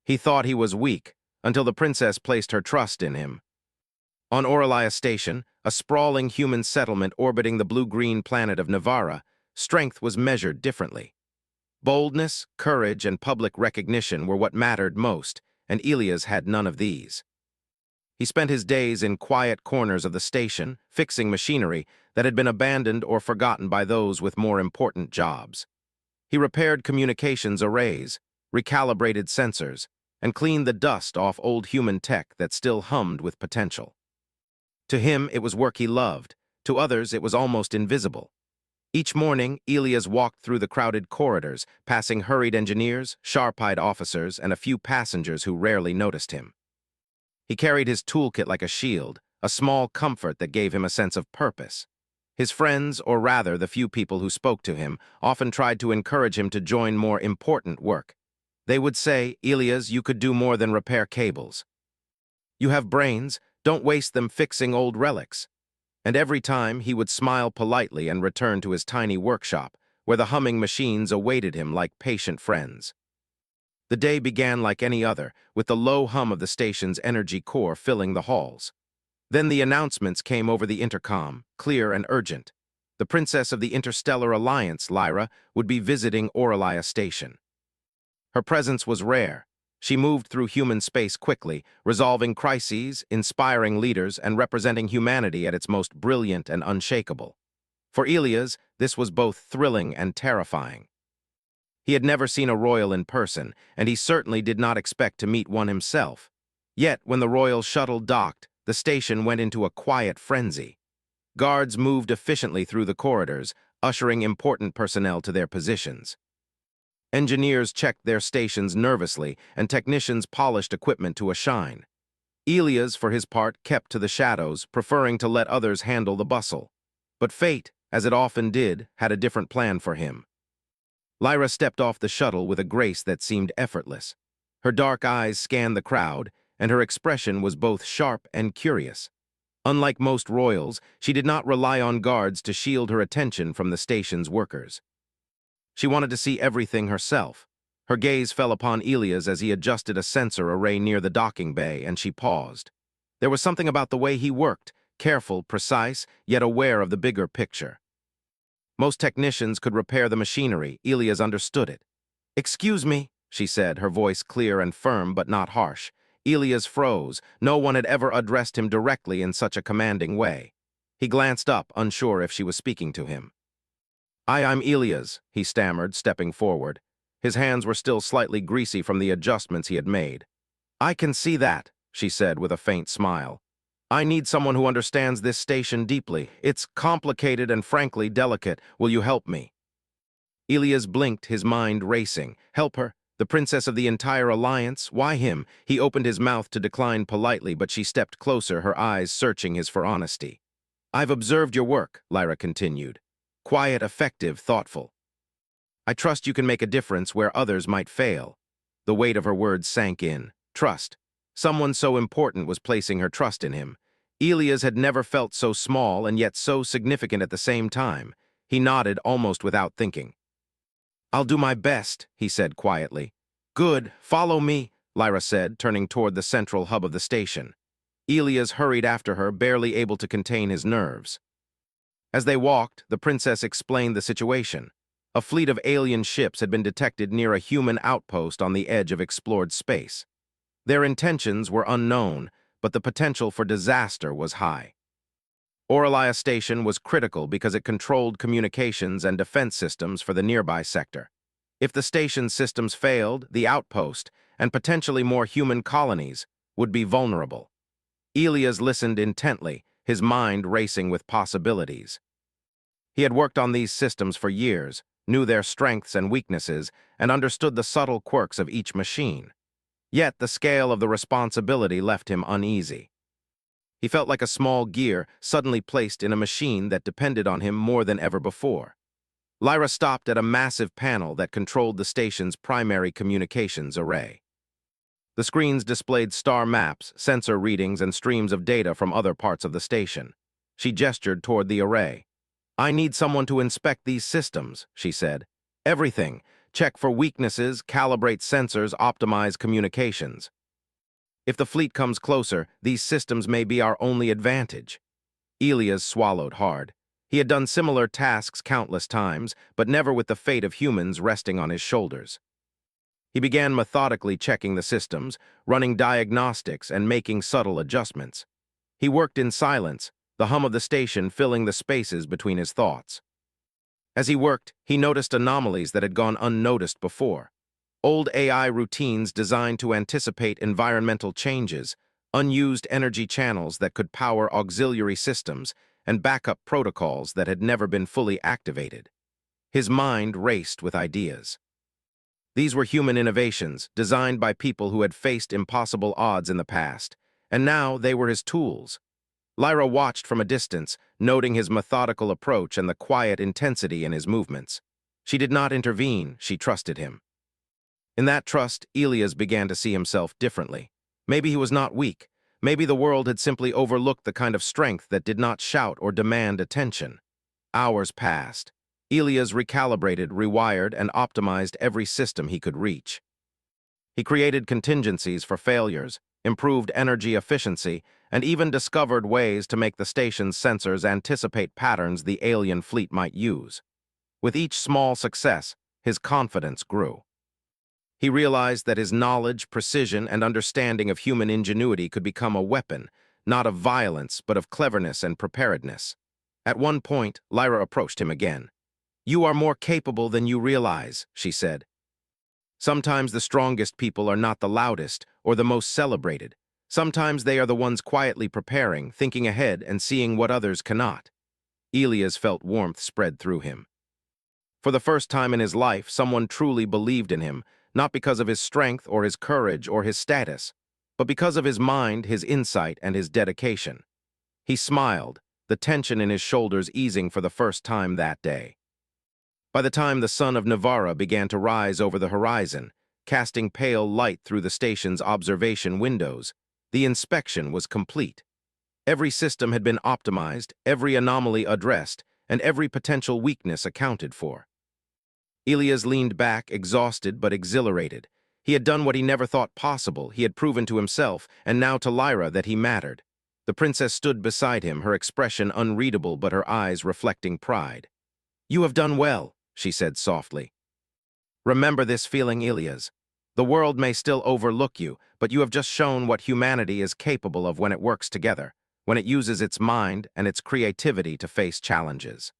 He thought he was weak, until the princess placed her trust in him. On Oralia Station, a sprawling human settlement orbiting the blue-green planet of Navara, strength was measured differently. Boldness, courage, and public recognition were what mattered most, and Elias had none of these. He spent his days in quiet corners of the station, fixing machinery that had been abandoned or forgotten by those with more important jobs. He repaired communications arrays, recalibrated sensors, and cleaned the dust off old human tech that still hummed with potential. To him, it was work he loved. To others, it was almost invisible. Each morning, Elias walked through the crowded corridors, passing hurried engineers, sharp-eyed officers, and a few passengers who rarely noticed him. He carried his toolkit like a shield, a small comfort that gave him a sense of purpose. His friends, or rather the few people who spoke to him, often tried to encourage him to join more important work. They would say, "Elias, you could do more than repair cables. You have brains, don't waste them fixing old relics." And every time he would smile politely and return to his tiny workshop, where the humming machines awaited him like patient friends. The day began like any other, with the low hum of the station's energy core filling the halls. Then the announcements came over the intercom, clear and urgent. The Princess of the Interstellar Alliance, Lyra, would be visiting Oralia Station. Her presence was rare. She moved through human space quickly, resolving crises, inspiring leaders, and representing humanity at its most brilliant and unshakable. For Elias, this was both thrilling and terrifying. He had never seen a royal in person, and he certainly did not expect to meet one himself. Yet, when the royal shuttle docked, the station went into a quiet frenzy. Guards moved efficiently through the corridors, ushering important personnel to their positions. Engineers checked their stations nervously, and technicians polished equipment to a shine. Elias, for his part, kept to the shadows, preferring to let others handle the bustle. But fate, as it often did, had a different plan for him. Lyra stepped off the shuttle with a grace that seemed effortless. Her dark eyes scanned the crowd, and her expression was both sharp and curious. Unlike most royals, she did not rely on guards to shield her attention from the station's workers. She wanted to see everything herself. Her gaze fell upon Elias as he adjusted a sensor array near the docking bay, and she paused. There was something about the way he worked, careful, precise, yet aware of the bigger picture. Most technicians could repair the machinery. Elias understood it. "Excuse me," she said, her voice clear and firm but not harsh. Elias froze. No one had ever addressed him directly in such a commanding way. He glanced up, unsure if she was speaking to him. I'm Elias," he stammered, stepping forward. His hands were still slightly greasy from the adjustments he had made. "I can see that," she said with a faint smile. "I need someone who understands this station deeply. It's complicated and frankly delicate. Will you help me?" Elias blinked, his mind racing. Help her? The princess of the entire alliance? Why him? He opened his mouth to decline politely, but she stepped closer, her eyes searching his for honesty. "I've observed your work," Lyra continued. "Quiet, effective, thoughtful. I trust you can make a difference where others might fail." The weight of her words sank in. Trust. Someone so important was placing her trust in him. Elias had never felt so small and yet so significant at the same time. He nodded almost without thinking. "I'll do my best," he said quietly. "Good, follow me," Lyra said, turning toward the central hub of the station. Elias hurried after her, barely able to contain his nerves. As they walked, the princess explained the situation. A fleet of alien ships had been detected near a human outpost on the edge of explored space. Their intentions were unknown, but the potential for disaster was high. Oralia Station was critical because it controlled communications and defense systems for the nearby sector. If the station's systems failed, the outpost, and potentially more human colonies, would be vulnerable. Elias listened intently, his mind racing with possibilities. He had worked on these systems for years, knew their strengths and weaknesses, and understood the subtle quirks of each machine. Yet the scale of the responsibility left him uneasy. He felt like a small gear suddenly placed in a machine that depended on him more than ever before. Lyra stopped at a massive panel that controlled the station's primary communications array. The screens displayed star maps, sensor readings, and streams of data from other parts of the station. She gestured toward the array. "I need someone to inspect these systems," she said. "Everything. check for weaknesses, calibrate sensors, optimize communications. If the fleet comes closer, these systems may be our only advantage. Elias swallowed hard. He had done similar tasks countless times, but never with the fate of humans resting on his shoulders. He began methodically checking the systems, running diagnostics, and making subtle adjustments. He worked in silence, the hum of the station filling the spaces between his thoughts. As he worked, he noticed anomalies that had gone unnoticed before. Old AI routines designed to anticipate environmental changes, unused energy channels that could power auxiliary systems, and backup protocols that had never been fully activated. His mind raced with ideas. These were human innovations, designed by people who had faced impossible odds in the past, and now they were his tools. Lyra watched from a distance, noting his methodical approach and the quiet intensity in his movements. She did not intervene, she trusted him. In that trust, Elias began to see himself differently. Maybe he was not weak. Maybe the world had simply overlooked the kind of strength that did not shout or demand attention. Hours passed. Elias recalibrated, rewired, and optimized every system he could reach. He created contingencies for failures, improved energy efficiency, and even discovered ways to make the station's sensors anticipate patterns the alien fleet might use. With each small success, his confidence grew. He realized that his knowledge, precision, and understanding of human ingenuity could become a weapon, not of violence, but of cleverness and preparedness. At one point, Lyra approached him again. "You are more capable than you realize," she said. "Sometimes the strongest people are not the loudest or the most celebrated. Sometimes they are the ones quietly preparing, thinking ahead, and seeing what others cannot." Elias felt warmth spread through him. For the first time in his life, someone truly believed in him, not because of his strength or his courage or his status, but because of his mind, his insight, and his dedication. He smiled, the tension in his shoulders easing for the first time that day. By the time the sun of Navarra began to rise over the horizon, casting pale light through the station's observation windows, the inspection was complete. Every system had been optimized, every anomaly addressed, and every potential weakness accounted for. Elias leaned back, exhausted but exhilarated. He had done what he never thought possible. He had proven to himself, and now to Lyra, that he mattered. The princess stood beside him, her expression unreadable but her eyes reflecting pride. "You have done well," she said softly. "Remember this feeling, Elias. The world may still overlook you, but you have just shown what humanity is capable of when it works together, when it uses its mind and its creativity to face challenges."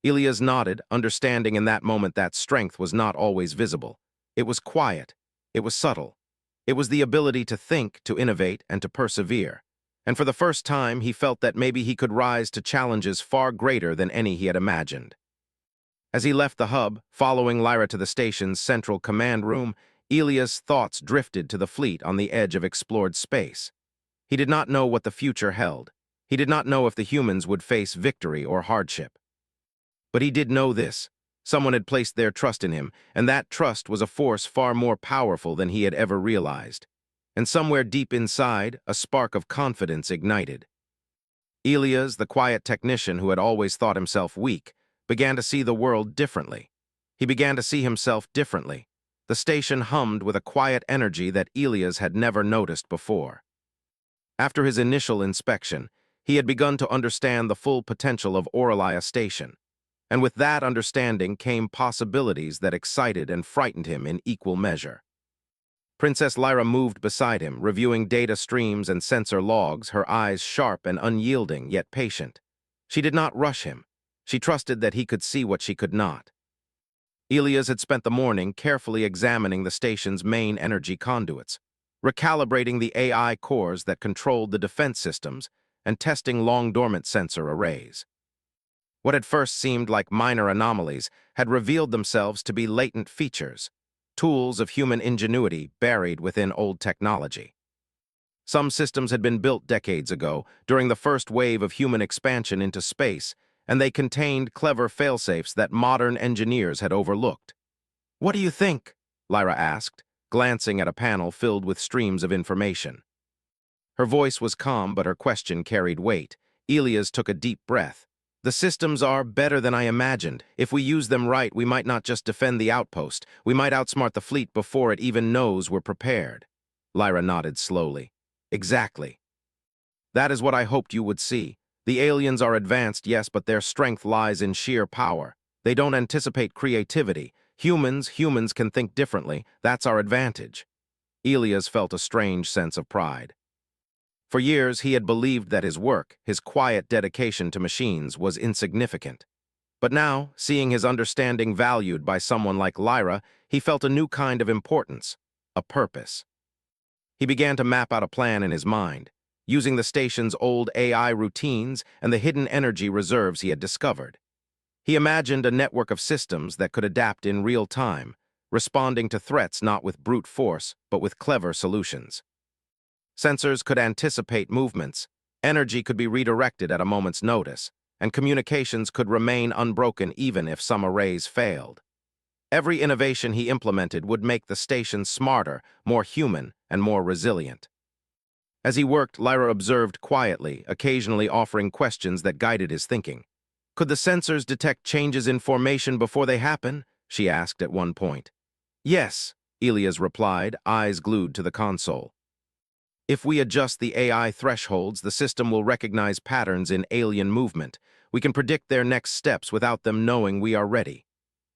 Elias nodded, understanding in that moment that strength was not always visible. It was quiet. It was subtle. It was the ability to think, to innovate, and to persevere. And for the first time, he felt that maybe he could rise to challenges far greater than any he had imagined. As he left the hub, following Lyra to the station's central command room, Elias' thoughts drifted to the fleet on the edge of explored space. He did not know what the future held. He did not know if the humans would face victory or hardship. But he did know this. Someone had placed their trust in him, and that trust was a force far more powerful than he had ever realized. And somewhere deep inside, a spark of confidence ignited. Elias, the quiet technician who had always thought himself weak, began to see the world differently. He began to see himself differently. The station hummed with a quiet energy that Elias had never noticed before. After his initial inspection, he had begun to understand the full potential of Orcs Station. And with that understanding came possibilities that excited and frightened him in equal measure. Princess Lyra moved beside him, reviewing data streams and sensor logs, her eyes sharp and unyielding, yet patient. She did not rush him. She trusted that he could see what she could not. Elias had spent the morning carefully examining the station's main energy conduits, recalibrating the AI cores that controlled the defense systems, and testing long-dormant sensor arrays. What had first seemed like minor anomalies had revealed themselves to be latent features, tools of human ingenuity buried within old technology. Some systems had been built decades ago, during the first wave of human expansion into space, and they contained clever failsafes that modern engineers had overlooked. "What do you think?" Lyra asked, glancing at a panel filled with streams of information. Her voice was calm, but her question carried weight. Elias took a deep breath. The systems are better than I imagined. If we use them right, we might not just defend the outpost. We might outsmart the fleet before it even knows we're prepared. Lyra nodded slowly. Exactly. That is what I hoped you would see. The aliens are advanced, yes, but their strength lies in sheer power. They don't anticipate creativity. Humans can think differently. That's our advantage. Elias felt a strange sense of pride. For years, he had believed that his work, his quiet dedication to machines, was insignificant. But now, seeing his understanding valued by someone like Lyra, he felt a new kind of importance, a purpose. He began to map out a plan in his mind, using the station's old AI routines and the hidden energy reserves he had discovered. He imagined a network of systems that could adapt in real time, responding to threats not with brute force, but with clever solutions. Sensors could anticipate movements, energy could be redirected at a moment's notice, and communications could remain unbroken even if some arrays failed. Every innovation he implemented would make the station smarter, more human, and more resilient. As he worked, Lyra observed quietly, occasionally offering questions that guided his thinking. Could the sensors detect changes in formation before they happen? She asked at one point. Yes, Elias replied, eyes glued to the console. If we adjust the AI thresholds, the system will recognize patterns in alien movement. We can predict their next steps without them knowing we are ready.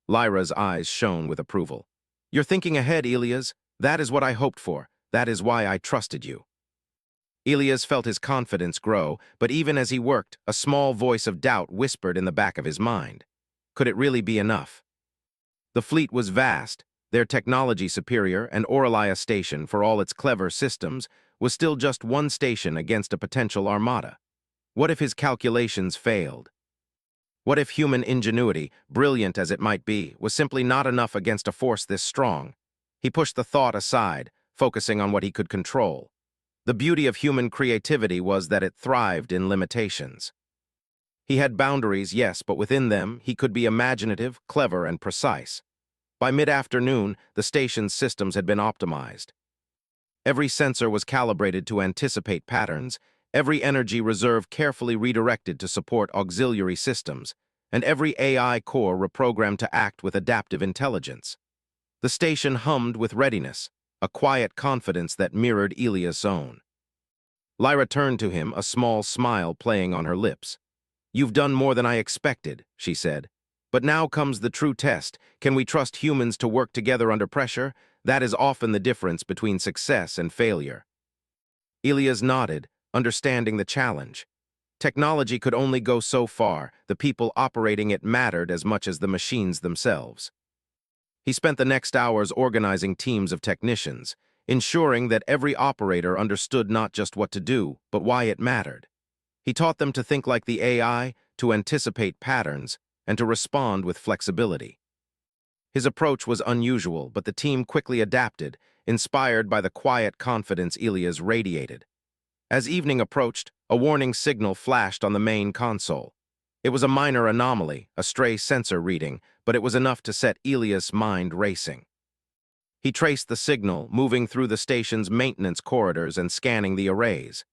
Lyra's eyes shone with approval. You're thinking ahead, Elias. That is what I hoped for. That is why I trusted you. Elias felt his confidence grow, but even as he worked, a small voice of doubt whispered in the back of his mind. Could it really be enough? The fleet was vast, their technology superior, and Orcs station, for all its clever systems, was still just one station against a potential armada. What if his calculations failed? What if human ingenuity, brilliant as it might be, was simply not enough against a force this strong? He pushed the thought aside, focusing on what he could control. The beauty of human creativity was that it thrived in limitations. He had boundaries, yes, but within them, he could be imaginative, clever, and precise. By mid-afternoon, the station's systems had been optimized. Every sensor was calibrated to anticipate patterns, every energy reserve carefully redirected to support auxiliary systems, and every AI core reprogrammed to act with adaptive intelligence. The station hummed with readiness, a quiet confidence that mirrored Elias' own. Lyra turned to him, a small smile playing on her lips. You've done more than I expected, she said. But now comes the true test. Can we trust humans to work together under pressure? That is often the difference between success and failure. Elias nodded, understanding the challenge. Technology could only go so far. The people operating it mattered as much as the machines themselves. He spent the next hours organizing teams of technicians, ensuring that every operator understood not just what to do, but why it mattered. He taught them to think like the AI, to anticipate patterns, and to respond with flexibility. His approach was unusual, but the team quickly adapted, inspired by the quiet confidence Elias radiated. As evening approached, a warning signal flashed on the main console. It was a minor anomaly, a stray sensor reading, but it was enough to set Elias' mind racing. He traced the signal, moving through the station's maintenance corridors and scanning the arrays.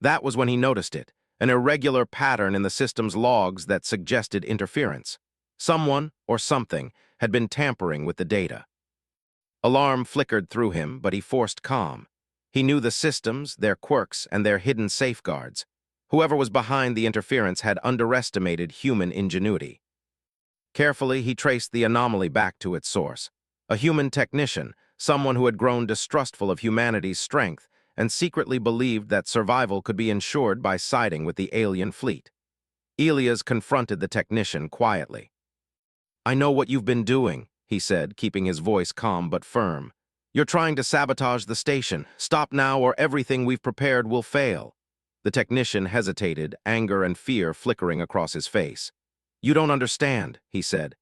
That was when he noticed it, an irregular pattern in the system's logs that suggested interference. Someone, or something, had been tampering with the data. Alarm flickered through him, but he forced calm. He knew the systems, their quirks, and their hidden safeguards. Whoever was behind the interference had underestimated human ingenuity. Carefully, he traced the anomaly back to its source. A human technician, someone who had grown distrustful of humanity's strength and secretly believed that survival could be ensured by siding with the alien fleet. Elias confronted the technician quietly. I know what you've been doing, he said, keeping his voice calm but firm. You're trying to sabotage the station. Stop now or everything we've prepared will fail. The technician hesitated, anger and fear flickering across his face. You don't understand, he said.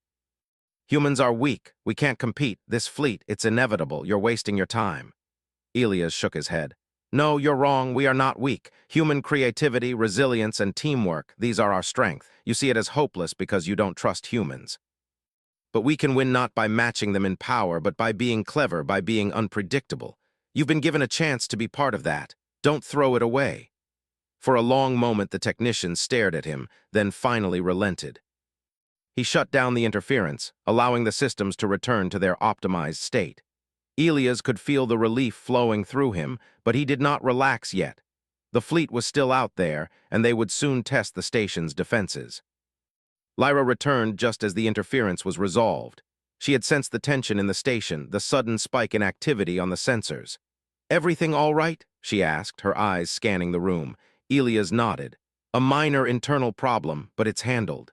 Humans are weak. We can't compete. This fleet, it's inevitable. You're wasting your time. Elias shook his head. No, you're wrong. We are not weak. Human creativity, resilience, and teamwork, these are our strength. You see it as hopeless because you don't trust humans. But we can win not by matching them in power, but by being clever, by being unpredictable. You've been given a chance to be part of that. Don't throw it away. For a long moment, the technician stared at him, then finally relented. He shut down the interference, allowing the systems to return to their optimized state. Elias could feel the relief flowing through him, but he did not relax yet. The fleet was still out there, and they would soon test the station's defenses. Lyra returned just as the interference was resolved. She had sensed the tension in the station, the sudden spike in activity on the sensors. "Everything all right?" she asked, her eyes scanning the room. Elias nodded. "A minor internal problem, but it's handled.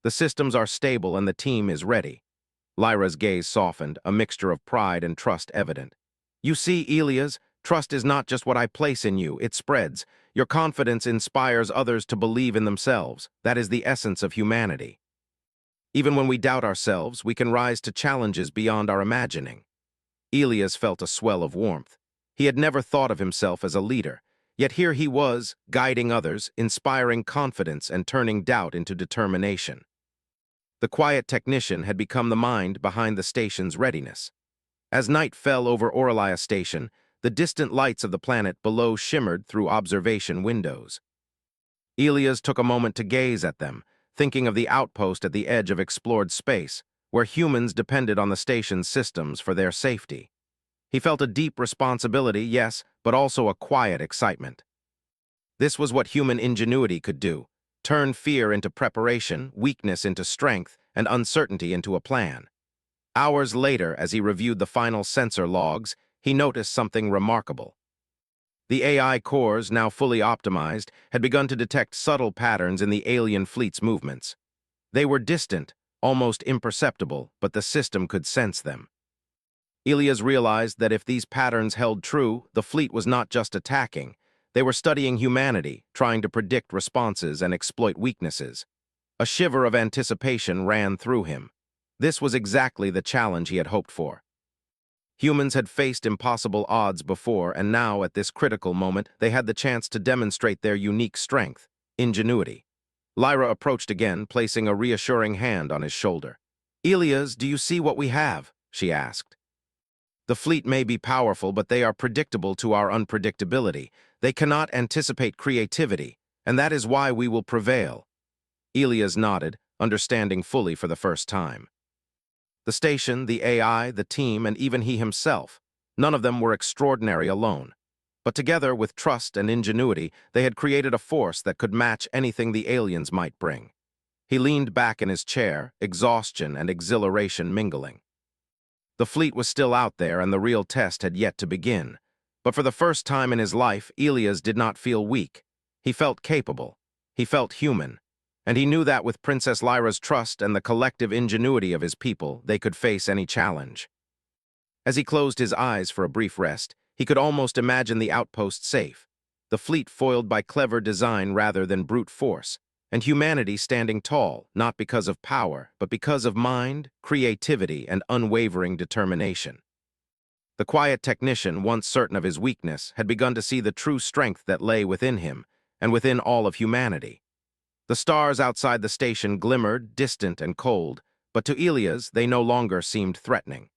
The systems are stable and the team is ready." Lyra's gaze softened, a mixture of pride and trust evident. "You see, Elias, trust is not just what I place in you, it spreads. Your confidence inspires others to believe in themselves. That is the essence of humanity. Even when we doubt ourselves, we can rise to challenges beyond our imagining." Elias felt a swell of warmth. He had never thought of himself as a leader, yet here he was, guiding others, inspiring confidence and turning doubt into determination. The quiet technician had become the mind behind the station's readiness. As night fell over Orcs Station, the distant lights of the planet below shimmered through observation windows. Elias took a moment to gaze at them, thinking of the outpost at the edge of explored space, where humans depended on the station's systems for their safety. He felt a deep responsibility, yes, but also a quiet excitement. This was what human ingenuity could do: turn fear into preparation, weakness into strength, and uncertainty into a plan. Hours later, as he reviewed the final sensor logs, he noticed something remarkable. The AI cores, now fully optimized, had begun to detect subtle patterns in the alien fleet's movements. They were distant, almost imperceptible, but the system could sense them. Elias realized that if these patterns held true, the fleet was not just attacking. They were studying humanity, trying to predict responses and exploit weaknesses. A shiver of anticipation ran through him. This was exactly the challenge he had hoped for. Humans had faced impossible odds before, and now, at this critical moment, they had the chance to demonstrate their unique strength, ingenuity. Lyra approached again, placing a reassuring hand on his shoulder. "Elias, do you see what we have?" she asked. "The fleet may be powerful, but they are predictable to our unpredictability. They cannot anticipate creativity, and that is why we will prevail." Elias nodded, understanding fully for the first time. The station, the AI, the team, and even he himself, none of them were extraordinary alone. But together, with trust and ingenuity, they had created a force that could match anything the aliens might bring. He leaned back in his chair, exhaustion and exhilaration mingling. The fleet was still out there, and the real test had yet to begin. But for the first time in his life, Elias did not feel weak. He felt capable. He felt human. And he knew that with Princess Lyra's trust and the collective ingenuity of his people, they could face any challenge. As he closed his eyes for a brief rest, he could almost imagine the outpost safe, the fleet foiled by clever design rather than brute force, and humanity standing tall, not because of power, but because of mind, creativity, and unwavering determination. The quiet technician, once certain of his weakness, had begun to see the true strength that lay within him, and within all of humanity. The stars outside the station glimmered, distant and cold, but to Elias they no longer seemed threatening.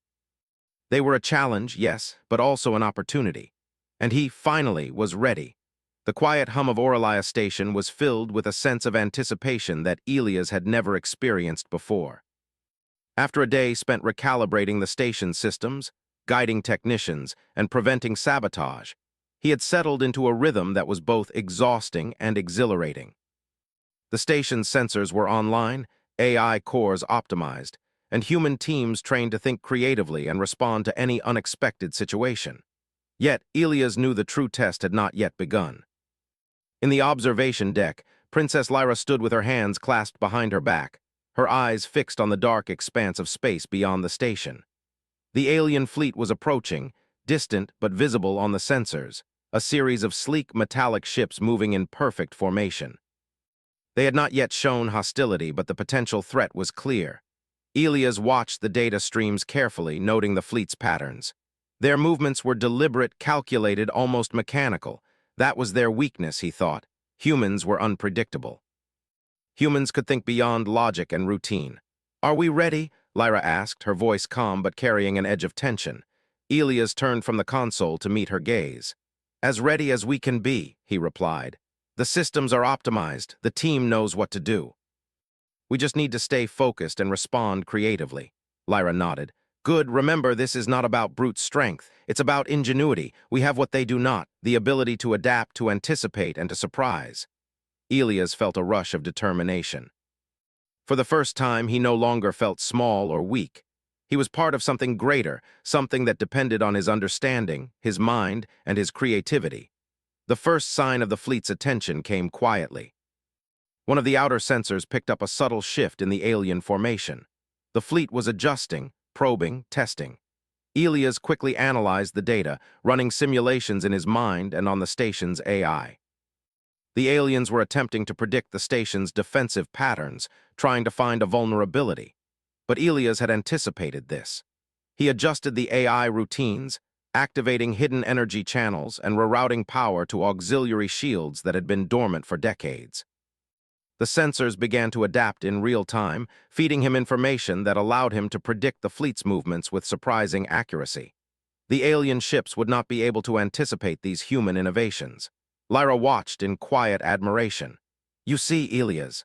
They were a challenge, yes, but also an opportunity. And he, finally, was ready. The quiet hum of Orcs Station was filled with a sense of anticipation that Elias had never experienced before. After a day spent recalibrating the station's systems, guiding technicians, and preventing sabotage, he had settled into a rhythm that was both exhausting and exhilarating. The station's sensors were online, AI cores optimized, and human teams trained to think creatively and respond to any unexpected situation. Yet, Elias knew the true test had not yet begun. In the observation deck, Princess Lyra stood with her hands clasped behind her back, her eyes fixed on the dark expanse of space beyond the station. The alien fleet was approaching, distant but visible on the sensors, a series of sleek metallic ships moving in perfect formation. They had not yet shown hostility, but the potential threat was clear. Elias watched the data streams carefully, noting the fleet's patterns. Their movements were deliberate, calculated, almost mechanical. That was their weakness, he thought. Humans were unpredictable. Humans could think beyond logic and routine. "Are we ready?" Lyra asked, her voice calm but carrying an edge of tension. Elias turned from the console to meet her gaze. "As ready as we can be," he replied. The systems are optimized. The team knows what to do. We just need to stay focused and respond creatively. Lyra nodded. Good, remember this is not about brute strength. It's about ingenuity. We have what they do not, the ability to adapt, to anticipate, and to surprise. Elias felt a rush of determination. For the first time, he no longer felt small or weak. He was part of something greater, something that depended on his understanding, his mind, and his creativity. The first sign of the fleet's attention came quietly. One of the outer sensors picked up a subtle shift in the alien formation. The fleet was adjusting, probing, testing. Elias quickly analyzed the data, running simulations in his mind and on the station's AI. The aliens were attempting to predict the station's defensive patterns, trying to find a vulnerability. But Elias had anticipated this. He adjusted the AI routines, activating hidden energy channels and rerouting power to auxiliary shields that had been dormant for decades. The sensors began to adapt in real time, feeding him information that allowed him to predict the fleet's movements with surprising accuracy. The alien ships would not be able to anticipate these human innovations. Lyra watched in quiet admiration. You see, Elias.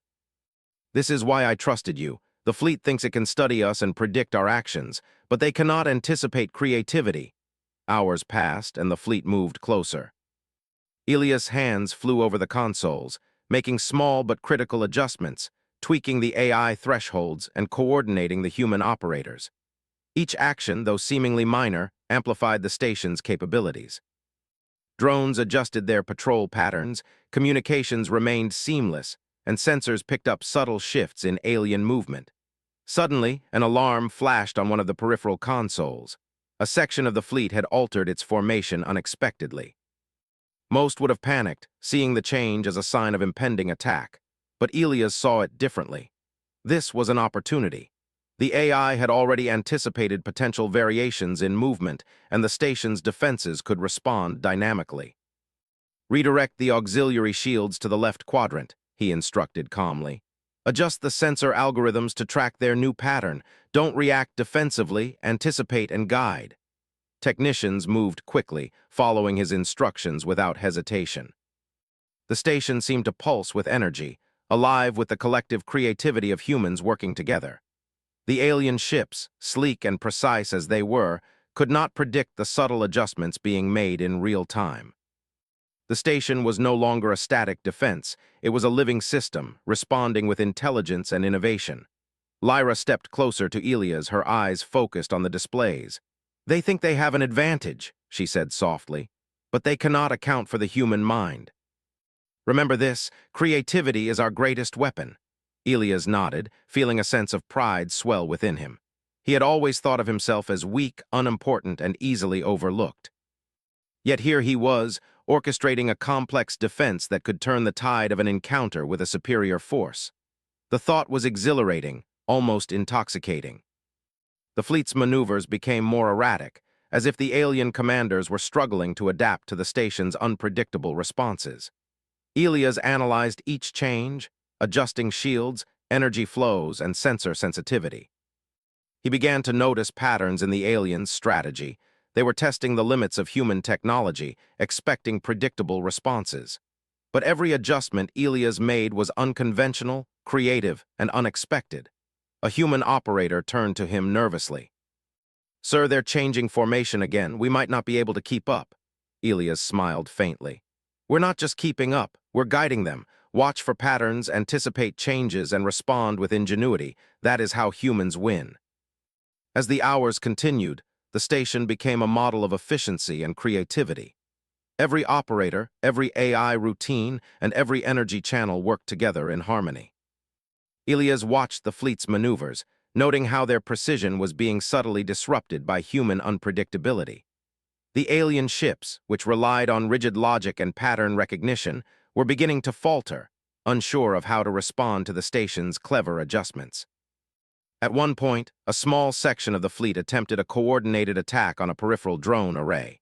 This is why I trusted you. The fleet thinks it can study us and predict our actions, but they cannot anticipate creativity. Hours passed, and the fleet moved closer. Elias' hands flew over the consoles, making small but critical adjustments, tweaking the AI thresholds and coordinating the human operators. Each action, though seemingly minor, amplified the station's capabilities. Drones adjusted their patrol patterns, communications remained seamless, and sensors picked up subtle shifts in alien movement. Suddenly, an alarm flashed on one of the peripheral consoles. A section of the fleet had altered its formation unexpectedly. Most would have panicked, seeing the change as a sign of impending attack, but Elias saw it differently. This was an opportunity. The AI had already anticipated potential variations in movement, and the station's defenses could respond dynamically. Redirect the auxiliary shields to the left quadrant, he instructed calmly. Adjust the sensor algorithms to track their new pattern. Don't react defensively, anticipate and guide. Technicians moved quickly, following his instructions without hesitation. The station seemed to pulse with energy, alive with the collective creativity of humans working together. The alien ships, sleek and precise as they were, could not predict the subtle adjustments being made in real time. The station was no longer a static defense. It was a living system, responding with intelligence and innovation. Lyra stepped closer to Elias, her eyes focused on the displays. They think they have an advantage, she said softly, but they cannot account for the human mind. Remember this, creativity is our greatest weapon. Elias nodded, feeling a sense of pride swell within him. He had always thought of himself as weak, unimportant, and easily overlooked. Yet here he was, orchestrating a complex defense that could turn the tide of an encounter with a superior force. The thought was exhilarating, almost intoxicating. The fleet's maneuvers became more erratic, as if the alien commanders were struggling to adapt to the station's unpredictable responses. Elias analyzed each change, adjusting shields, energy flows, and sensor sensitivity. He began to notice patterns in the aliens' strategy. They were testing the limits of human technology, expecting predictable responses. But every adjustment Elias made was unconventional, creative, and unexpected. A human operator turned to him nervously. Sir, they're changing formation again. We might not be able to keep up. Elias smiled faintly. We're not just keeping up, we're guiding them. Watch for patterns, anticipate changes, and respond with ingenuity. That is how humans win. As the hours continued, the station became a model of efficiency and creativity. Every operator, every AI routine, and every energy channel worked together in harmony. Elias watched the fleet's maneuvers, noting how their precision was being subtly disrupted by human unpredictability. The alien ships, which relied on rigid logic and pattern recognition, were beginning to falter, unsure of how to respond to the station's clever adjustments. At one point, a small section of the fleet attempted a coordinated attack on a peripheral drone array.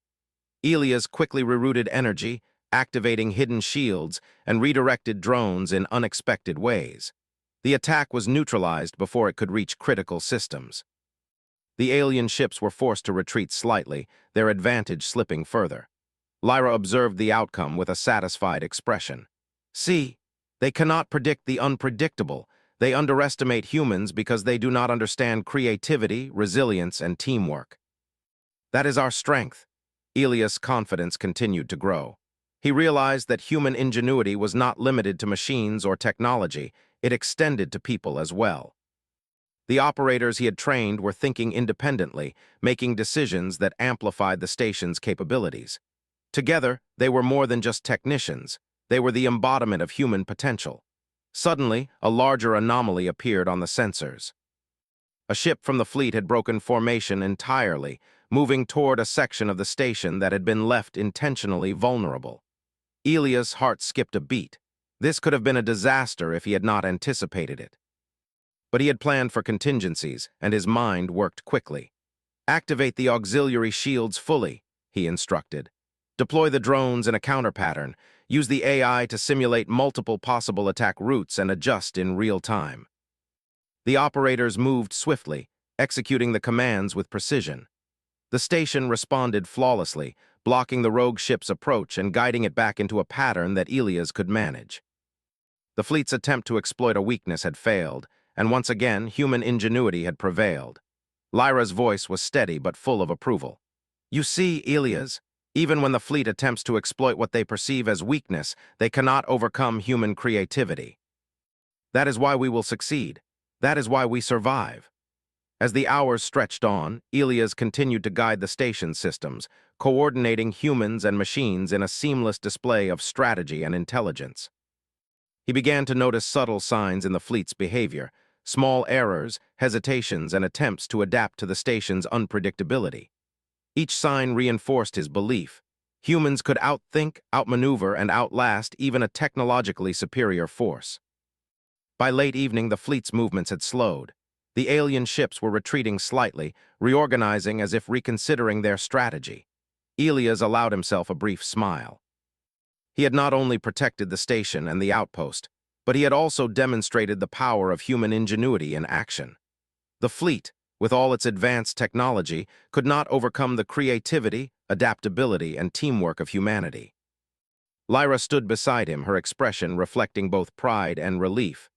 Elias quickly rerouted energy, activating hidden shields, and redirected drones in unexpected ways. The attack was neutralized before it could reach critical systems. The alien ships were forced to retreat slightly, their advantage slipping further. Lyra observed the outcome with a satisfied expression. See, they cannot predict the unpredictable. They underestimate humans because they do not understand creativity, resilience, and teamwork. That is our strength. Elias' confidence continued to grow. He realized that human ingenuity was not limited to machines or technology, it extended to people as well. The operators he had trained were thinking independently, making decisions that amplified the station's capabilities. Together, they were more than just technicians. They were the embodiment of human potential. Suddenly, a larger anomaly appeared on the sensors. A ship from the fleet had broken formation entirely, moving toward a section of the station that had been left intentionally vulnerable. Elias' heart skipped a beat. This could have been a disaster if he had not anticipated it. But he had planned for contingencies, and his mind worked quickly. Activate the auxiliary shields fully, he instructed. Deploy the drones in a counter pattern. Use the AI to simulate multiple possible attack routes and adjust in real time. The operators moved swiftly, executing the commands with precision. The station responded flawlessly, blocking the rogue ship's approach and guiding it back into a pattern that Elias could manage. The fleet's attempt to exploit a weakness had failed, and once again, human ingenuity had prevailed. Lyra's voice was steady but full of approval. You see, Elias, even when the fleet attempts to exploit what they perceive as weakness, they cannot overcome human creativity. That is why we will succeed. That is why we survive. As the hours stretched on, Elias continued to guide the station systems, coordinating humans and machines in a seamless display of strategy and intelligence. He began to notice subtle signs in the fleet's behavior, small errors, hesitations, and attempts to adapt to the station's unpredictability. Each sign reinforced his belief. Humans could outthink, outmaneuver, and outlast even a technologically superior force. By late evening, the fleet's movements had slowed. The alien ships were retreating slightly, reorganizing as if reconsidering their strategy. Elias allowed himself a brief smile. He had not only protected the station and the outpost, but he had also demonstrated the power of human ingenuity in action. The fleet, with all its advanced technology, could not overcome the creativity, adaptability, and teamwork of humanity. Lyra stood beside him, her expression reflecting both pride and relief.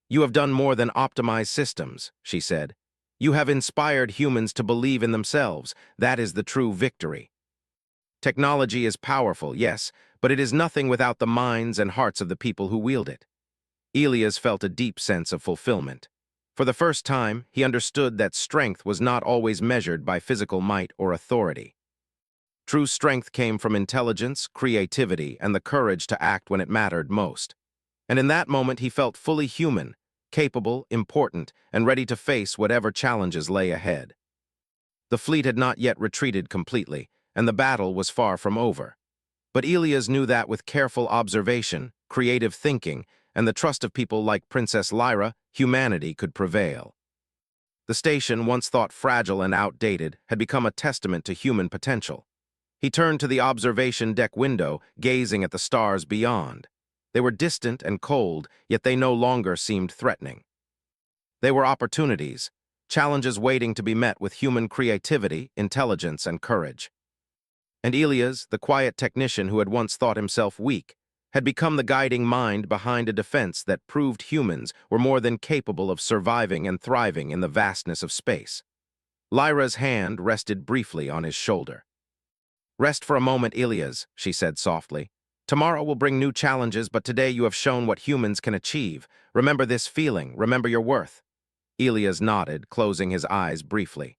You have done more than optimize systems, she said. You have inspired humans to believe in themselves. That is the true victory. Technology is powerful, yes, but it is nothing without the minds and hearts of the people who wield it. Elias felt a deep sense of fulfillment. For the first time, he understood that strength was not always measured by physical might or authority. True strength came from intelligence, creativity, and the courage to act when it mattered most. And in that moment, he felt fully human, capable, important, and ready to face whatever challenges lay ahead. The fleet had not yet retreated completely, and the battle was far from over. But Elias knew that with careful observation, creative thinking, and the trust of people like Princess Lyra, humanity could prevail. The station, once thought fragile and outdated, had become a testament to human potential. He turned to the observation deck window, gazing at the stars beyond. They were distant and cold, yet they no longer seemed threatening. They were opportunities, challenges waiting to be met with human creativity, intelligence, and courage. And Elias, the quiet technician who had once thought himself weak, had become the guiding mind behind a defense that proved humans were more than capable of surviving and thriving in the vastness of space. Lyra's hand rested briefly on his shoulder. Rest for a moment, Elias, she said softly. Tomorrow will bring new challenges, but today you have shown what humans can achieve. Remember this feeling, remember your worth. Elias nodded, closing his eyes briefly.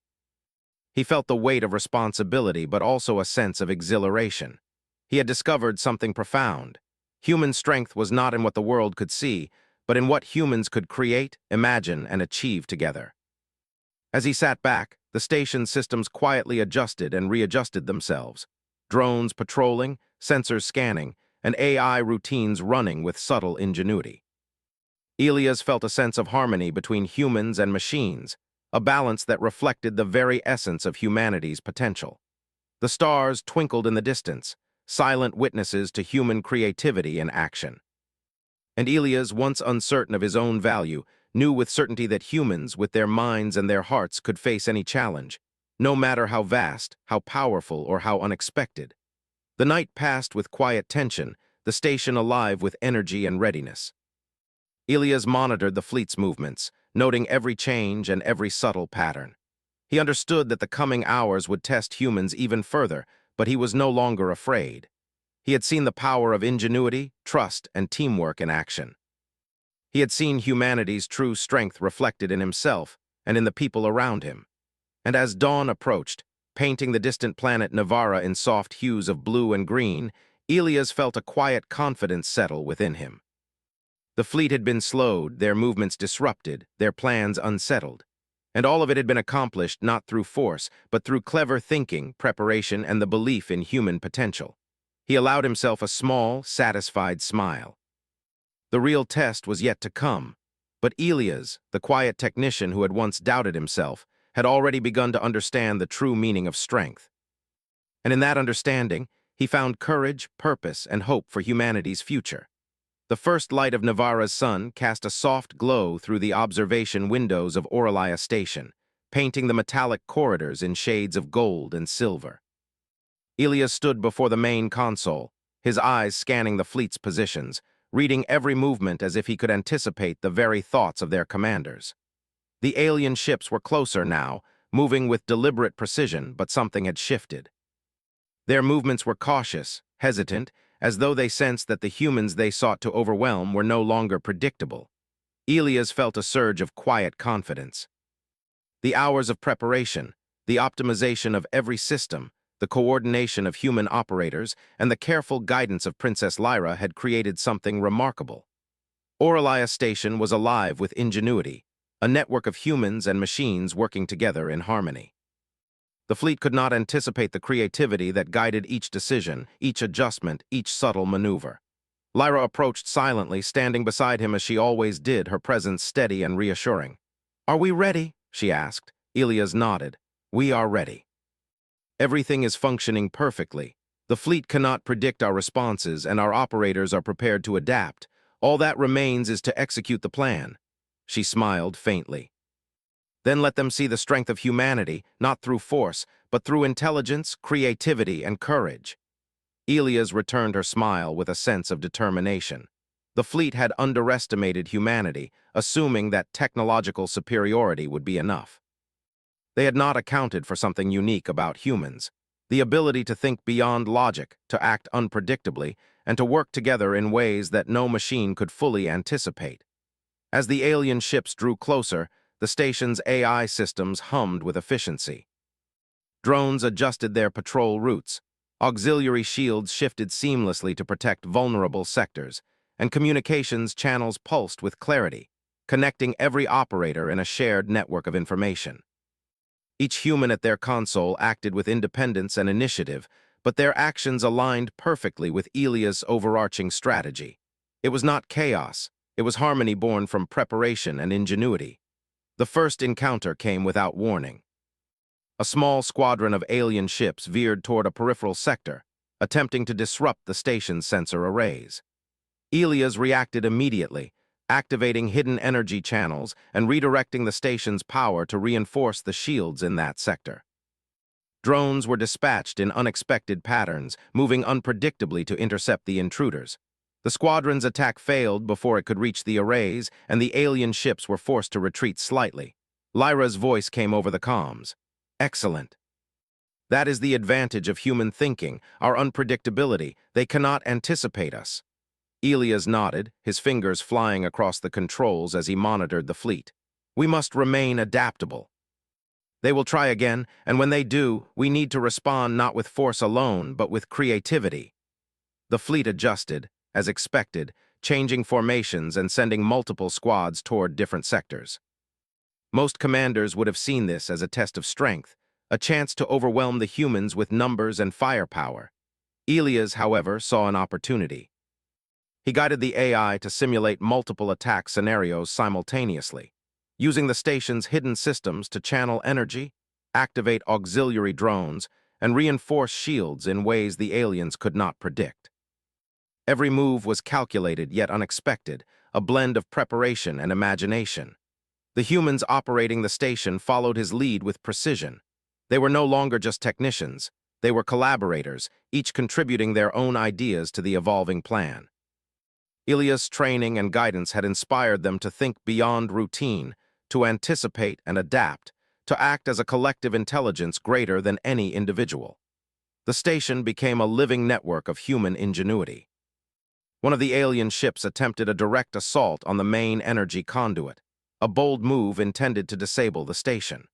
He felt the weight of responsibility, but also a sense of exhilaration. He had discovered something profound. Human strength was not in what the world could see, but in what humans could create, imagine, and achieve together. As he sat back, the station's systems quietly adjusted and readjusted themselves. Drones patrolling, sensors scanning, and AI routines running with subtle ingenuity. Elias felt a sense of harmony between humans and machines, a balance that reflected the very essence of humanity's potential. The stars twinkled in the distance, silent witnesses to human creativity in action. And Elias, once uncertain of his own value, knew with certainty that humans, with their minds and their hearts, could face any challenge, no matter how vast, how powerful, or how unexpected. The night passed with quiet tension, the station alive with energy and readiness. Elias monitored the fleet's movements, noting every change and every subtle pattern. He understood that the coming hours would test humans even further, but he was no longer afraid. He had seen the power of ingenuity, trust, and teamwork in action. He had seen humanity's true strength reflected in himself and in the people around him. And as dawn approached, painting the distant planet Navara in soft hues of blue and green, Elias felt a quiet confidence settle within him. The fleet had been slowed, their movements disrupted, their plans unsettled. And all of it had been accomplished not through force, but through clever thinking, preparation, and the belief in human potential. He allowed himself a small, satisfied smile. The real test was yet to come, but Elias, the quiet technician who had once doubted himself, had already begun to understand the true meaning of strength. And in that understanding, he found courage, purpose, and hope for humanity's future. The first light of Navara's sun cast a soft glow through the observation windows of Orcs Station, painting the metallic corridors in shades of gold and silver. Elias stood before the main console, his eyes scanning the fleet's positions, reading every movement as if he could anticipate the very thoughts of their commanders. The alien ships were closer now, moving with deliberate precision, but something had shifted. Their movements were cautious, hesitant, as though they sensed that the humans they sought to overwhelm were no longer predictable. Elias felt a surge of quiet confidence. The hours of preparation, the optimization of every system, the coordination of human operators, and the careful guidance of Princess Lyra had created something remarkable. Orcs Station was alive with ingenuity, a network of humans and machines working together in harmony. The fleet could not anticipate the creativity that guided each decision, each adjustment, each subtle maneuver. Lyra approached silently, standing beside him as she always did, her presence steady and reassuring. "Are we ready?" she asked. Elias nodded. "We are ready. Everything is functioning perfectly. The fleet cannot predict our responses, and our operators are prepared to adapt. All that remains is to execute the plan." She smiled faintly. "Then let them see the strength of humanity, not through force, but through intelligence, creativity, and courage." Elias returned her smile with a sense of determination. The fleet had underestimated humanity, assuming that technological superiority would be enough. They had not accounted for something unique about humans, the ability to think beyond logic, to act unpredictably, and to work together in ways that no machine could fully anticipate. As the alien ships drew closer, the station's AI systems hummed with efficiency. Drones adjusted their patrol routes, auxiliary shields shifted seamlessly to protect vulnerable sectors, and communications channels pulsed with clarity, connecting every operator in a shared network of information. Each human at their console acted with independence and initiative, but their actions aligned perfectly with Elias' overarching strategy. It was not chaos, it was harmony born from preparation and ingenuity. The first encounter came without warning. A small squadron of alien ships veered toward a peripheral sector, attempting to disrupt the station's sensor arrays. Elias reacted immediately, activating hidden energy channels and redirecting the station's power to reinforce the shields in that sector. Drones were dispatched in unexpected patterns, moving unpredictably to intercept the intruders. The squadron's attack failed before it could reach the arrays, and the alien ships were forced to retreat slightly. Lyra's voice came over the comms. "Excellent. That is the advantage of human thinking, our unpredictability. They cannot anticipate us." Elias nodded, his fingers flying across the controls as he monitored the fleet. "We must remain adaptable. They will try again, and when they do, we need to respond not with force alone, but with creativity." The fleet adjusted, as expected, changing formations and sending multiple squads toward different sectors. Most commanders would have seen this as a test of strength, a chance to overwhelm the humans with numbers and firepower. Elias, however, saw an opportunity. He guided the AI to simulate multiple attack scenarios simultaneously, using the station's hidden systems to channel energy, activate auxiliary drones, and reinforce shields in ways the aliens could not predict. Every move was calculated yet unexpected, a blend of preparation and imagination. The humans operating the station followed his lead with precision. They were no longer just technicians. They were collaborators, each contributing their own ideas to the evolving plan. Ilya's training and guidance had inspired them to think beyond routine, to anticipate and adapt, to act as a collective intelligence greater than any individual. The station became a living network of human ingenuity. One of the alien ships attempted a direct assault on the main energy conduit, a bold move intended to disable the station.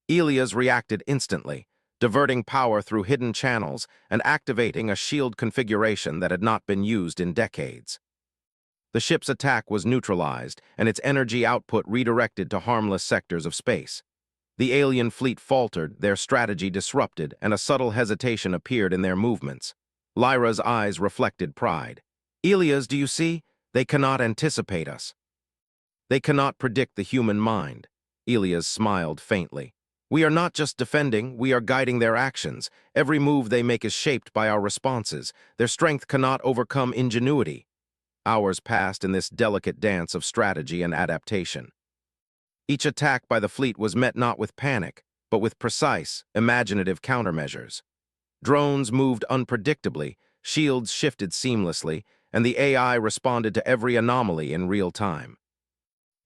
Ilias reacted instantly, diverting power through hidden channels and activating a shield configuration that had not been used in decades. The ship's attack was neutralized and its energy output redirected to harmless sectors of space. The alien fleet faltered, their strategy disrupted, and a subtle hesitation appeared in their movements. Lyra's eyes reflected pride. Ilias, do you see? They cannot anticipate us. They cannot predict the human mind. Ilias smiled faintly. We are not just defending, we are guiding their actions. Every move they make is shaped by our responses. Their strength cannot overcome ingenuity. Hours passed in this delicate dance of strategy and adaptation. Each attack by the fleet was met not with panic, but with precise, imaginative countermeasures. Drones moved unpredictably, shields shifted seamlessly, and the AI responded to every anomaly in real time.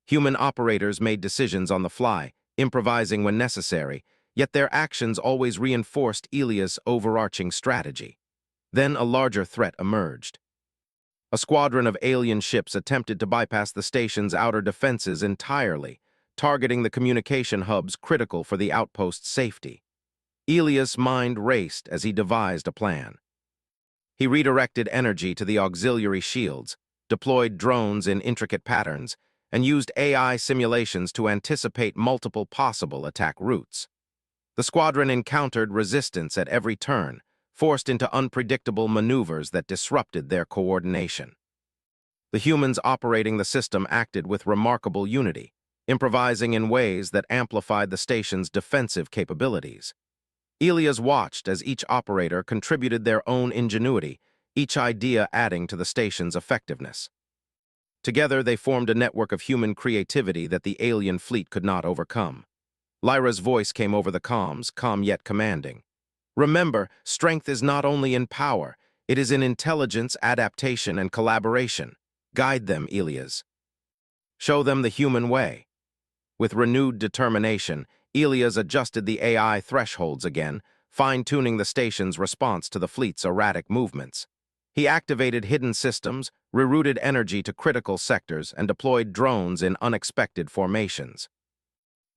Human operators made decisions on the fly, improvising when necessary, yet their actions always reinforced Ilia's overarching strategy. Then a larger threat emerged. A squadron of alien ships attempted to bypass the station's outer defenses entirely, targeting the communication hubs critical for the outpost's safety. Ilias' mind raced as he devised a plan. He redirected energy to the auxiliary shields, deployed drones in intricate patterns, and used AI simulations to anticipate multiple possible attack routes. The squadron encountered resistance at every turn, forced into unpredictable maneuvers that disrupted their coordination. The humans operating the system acted with remarkable unity, improvising in ways that amplified the station's defensive capabilities. Ilias watched as each operator contributed their own ingenuity, each idea adding to the station's effectiveness. Together, they formed a network of human creativity that the alien fleet could not overcome. Lyra's voice came over the comms, calm yet commanding. Remember, strength is not only in power, it is in intelligence, adaptation, and collaboration. Guide them, Ilias. Show them the human way. With renewed determination, Ilias adjusted the AI thresholds again, fine-tuning the station's response to the fleet's erratic movements. He activated hidden systems, rerouted energy to critical sectors, and deployed drones in unexpected formations.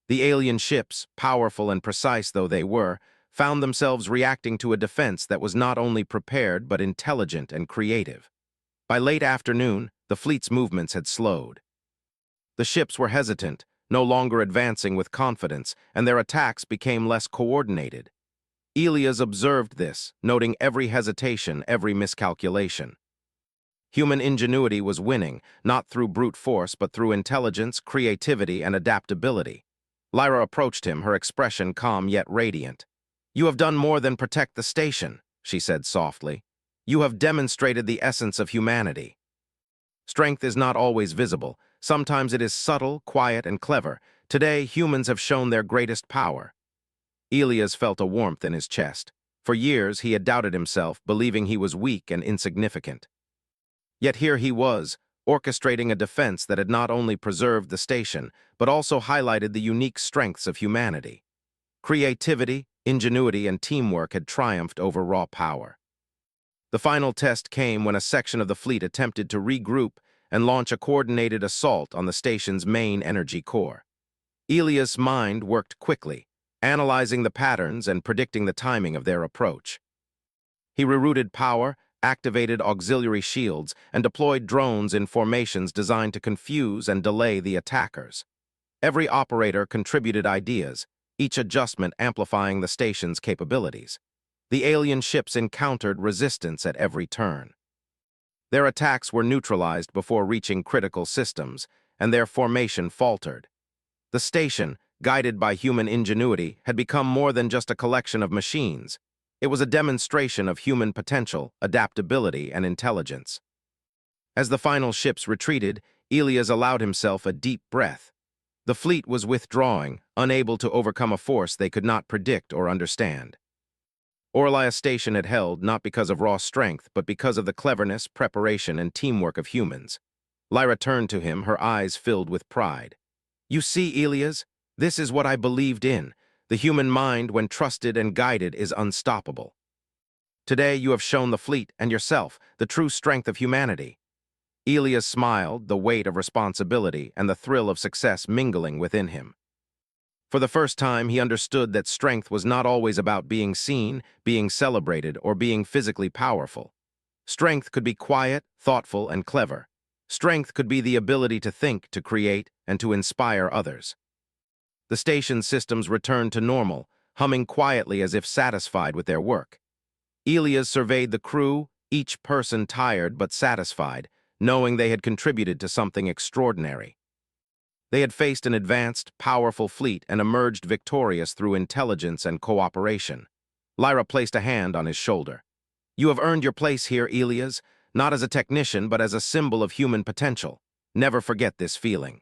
The alien ships, powerful and precise though they were, found themselves reacting to a defense that was not only prepared but intelligent and creative. By late afternoon, the fleet's movements had slowed. The ships were hesitant, no longer advancing with confidence, and their attacks became less coordinated. Ilias observed this, noting every hesitation, every miscalculation. Human ingenuity was winning, not through brute force, but through intelligence, creativity, and adaptability. Lyra approached him, her expression calm yet radiant. "You have done more than protect the station," she said softly. "You have demonstrated the essence of humanity." Strength is not always visible. Sometimes it is subtle, quiet, and clever. Today, humans have shown their greatest power. Ilias felt a warmth in his chest. For years, he had doubted himself, believing he was weak and insignificant. Yet here he was, orchestrating a defense that had not only preserved the station, but also highlighted the unique strengths of humanity. Creativity, ingenuity, and teamwork had triumphed over raw power. The final test came when a section of the fleet attempted to regroup and launch a coordinated assault on the station's main energy core. Ilias' mind worked quickly, analyzing the patterns and predicting the timing of their approach. He rerouted power, activated auxiliary shields, and deployed drones in formations designed to confuse and delay the attackers. Every operator contributed ideas, each adjustment amplifying the station's capabilities. The alien ships encountered resistance at every turn. Their attacks were neutralized before reaching critical systems, and their formation faltered. The station, guided by human ingenuity, had become more than just a collection of machines. It was a demonstration of human potential, adaptability, and intelligence. As the final ships retreated, Ilias allowed himself a deep breath. The fleet was withdrawing, unable to overcome a force they could not predict or understand. Orlia Station had held not because of raw strength, but because of the cleverness, preparation, and teamwork of humans. Lyra turned to him, her eyes filled with pride. You see, Elias, this is what I believed in. The human mind, when trusted and guided, is unstoppable. Today you have shown the fleet and yourself the true strength of humanity. Elias smiled, the weight of responsibility and the thrill of success mingling within him. For the first time, he understood that strength was not always about being seen, being celebrated, or being physically powerful. Strength could be quiet, thoughtful, and clever. Strength could be the ability to think, to create, and to inspire others. The station's systems returned to normal, humming quietly as if satisfied with their work. Elias surveyed the crew, each person tired but satisfied, knowing they had contributed to something extraordinary. They had faced an advanced, powerful fleet and emerged victorious through intelligence and cooperation. Lyra placed a hand on his shoulder. You have earned your place here, Elias, not as a technician but as a symbol of human potential. Never forget this feeling.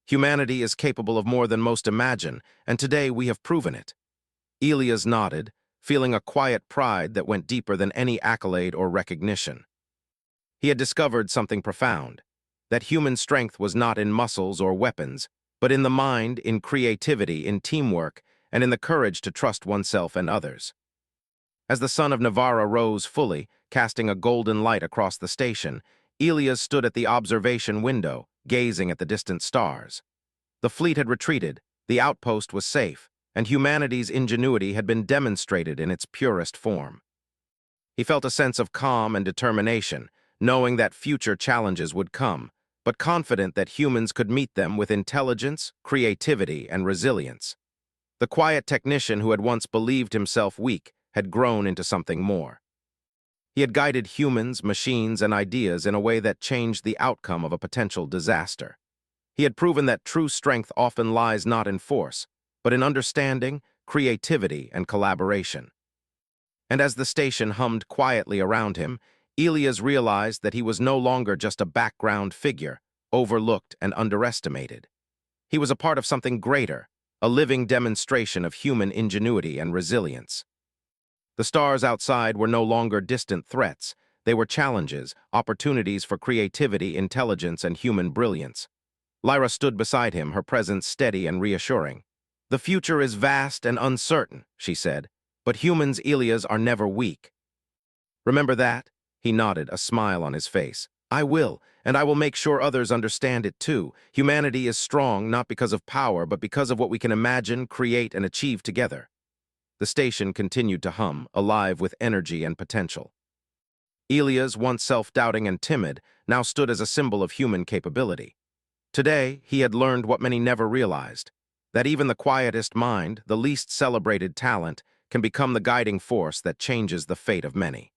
Humanity is capable of more than most imagine, and today we have proven it. Elias nodded, feeling a quiet pride that went deeper than any accolade or recognition. He had discovered something profound, that human strength was not in muscles or weapons, but in the mind, in creativity, in teamwork, and in the courage to trust oneself and others. As the sun of Navarra rose fully, casting a golden light across the station, Elias stood at the observation window, gazing at the distant stars. The fleet had retreated, the outpost was safe, and humanity's ingenuity had been demonstrated in its purest form. He felt a sense of calm and determination, knowing that future challenges would come, but confident that humans could meet them with intelligence, creativity, and resilience. The quiet technician who had once believed himself weak had grown into something more. He had guided humans, machines, and ideas in a way that changed the outcome of a potential disaster. He had proven that true strength often lies not in force, but in understanding, creativity, and collaboration. And as the station hummed quietly around him, Elias realized that he was no longer just a background figure, overlooked and underestimated. He was a part of something greater, a living demonstration of human ingenuity and resilience. The stars outside were no longer distant threats. They were challenges, opportunities for creativity, intelligence, and human brilliance. Lyra stood beside him, her presence steady and reassuring. The future is vast and uncertain, she said, but humans, Elias, are never weak. Remember that? He nodded, a smile on his face. I will, and I will make sure others understand it too. Humanity is strong not because of power, but because of what we can imagine, create, and achieve together. The station continued to hum, alive with energy and potential. Elias, once self-doubting and timid, now stood as a symbol of human capability. Today, he had learned what many never realized, that even the quietest mind, the least celebrated talent, can become the guiding force that changes the fate of many.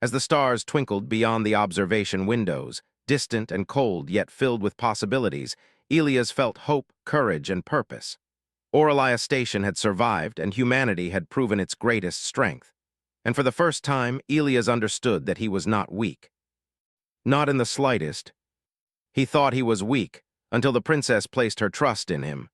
As the stars twinkled beyond the observation windows, distant and cold yet filled with possibilities, Elias felt hope, courage, and purpose. Orlia Station had survived, and humanity had proven its greatest strength. And for the first time, Elias understood that he was not weak. Not in the slightest. He thought he was weak, until the princess placed her trust in him.